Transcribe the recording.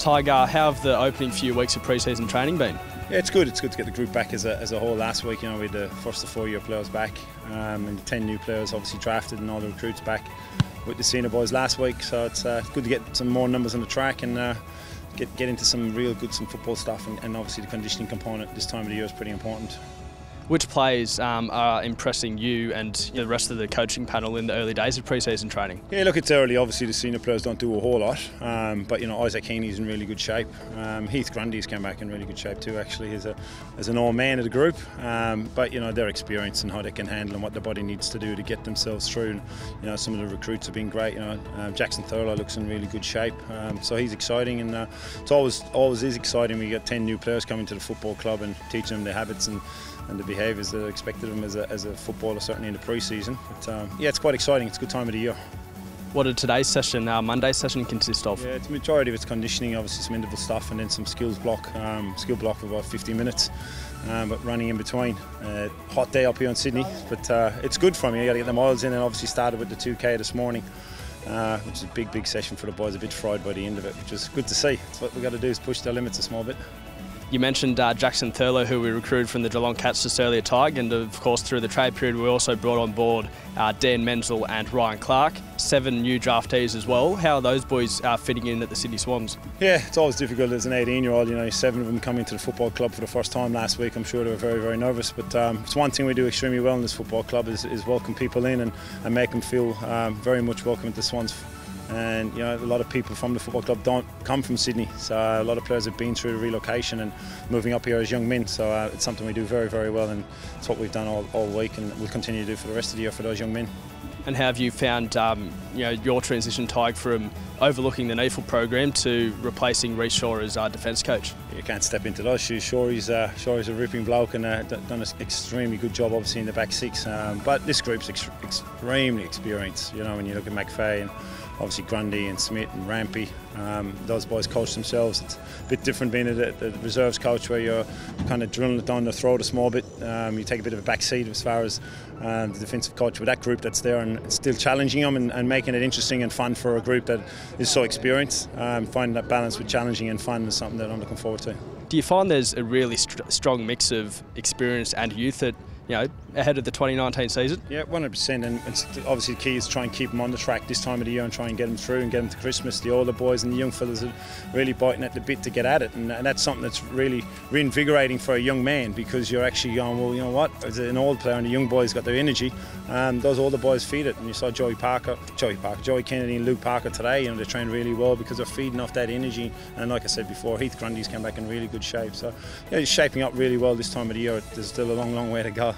Tadgh, how have the opening few weeks of pre-season training been? Yeah, it's good. It's good to get the group back as a whole. Last week, we had the first of 4-year players back, and 10 new players obviously drafted, and all the recruits back with the senior boys last week. So it's good to get some more numbers on the track and get into some real good football stuff. And obviously the conditioning component this time of the year is pretty important. Which players are impressing you and the rest of the coaching panel in the early days of pre-season training? Yeah, look, it's early. Obviously, the senior players don't do a whole lot, but Isaac Heaney's in really good shape. Heath Grundy's come back in really good shape too. Actually, as an old man of the group, but their experience and how they can handle and what their body needs to do to get themselves through. And, some of the recruits have been great. Jackson Thurlow looks in really good shape, so he's exciting, and it's always is exciting when you get 10 new players coming to the football club and teaching them their habits and the behaviours that are expected of him as a footballer, certainly in the pre-season. But yeah, it's quite exciting. It's a good time of the year. What did today's session, Monday's session, consist of? Yeah, the majority of it's conditioning, obviously some interval stuff, and then some skills block. Skill block for about 50 minutes, but running in between. Hot day up here in Sydney, but it's good for me. You got to get the miles in, and obviously started with the 2K this morning, which is a big session for the boys. A bit fried by the end of it, which is good to see. That's what we've got to do, is push their limits a small bit. You mentioned Jackson Thurlow, who we recruited from the Geelong Cats just earlier, Tadgh, and of course through the trade period we also brought on board Dan Menzel and Ryan Clark, 7 new draftees as well. How are those boys fitting in at the Sydney Swans? Yeah, it's always difficult as an 18-year-old. 7 of them coming to the football club for the first time last week. I'm sure they were very nervous, but it's one thing we do extremely well in this football club is welcome people in and make them feel very much welcome at the Swans. And a lot of people from the football club don't come from Sydney, so a lot of players have been through the relocation and moving up here as young men, so it's something we do very well, and it's what we've done all week and we'll continue to do for the rest of the year for those young men. And how have you found your transition, Tadgh, from overlooking the NEFL program to replacing Rhys Shaw as our defence coach? You can't step into those shoes. Shaw's a ripping bloke and done an extremely good job obviously in the back six, but this group's extremely experienced. When you look at McFay and obviously Grundy and Smith and Rampy, those boys coach themselves. It's a bit different being the reserves coach, where you're kind of drilling it down the throat a small bit. You take a bit of a back seat as far as the defensive coach with that group that's there, and still challenging them and making it interesting and fun for a group that is so experienced. Finding that balance with challenging and fun is something that I'm looking forward to. Do you find there's a really strong mix of experience and youth that ahead of the 2019 season? Yeah, 100%, and obviously the key is to try and keep them on the track this time of the year and try and get them through and get them to Christmas. The older boys and the young fellas are really biting at the bit to get at it, and that's something that's really reinvigorating for a young man, because you're actually going, well, you know what, as an old player and the young boys got their energy, those older boys feed it. And you saw Joey Kennelly and Luke Parker today, they trained really well because they're feeding off that energy. And like I said before, Heath Grundy's come back in really good shape, so he's shaping up really well this time of the year. There's still a long way to go.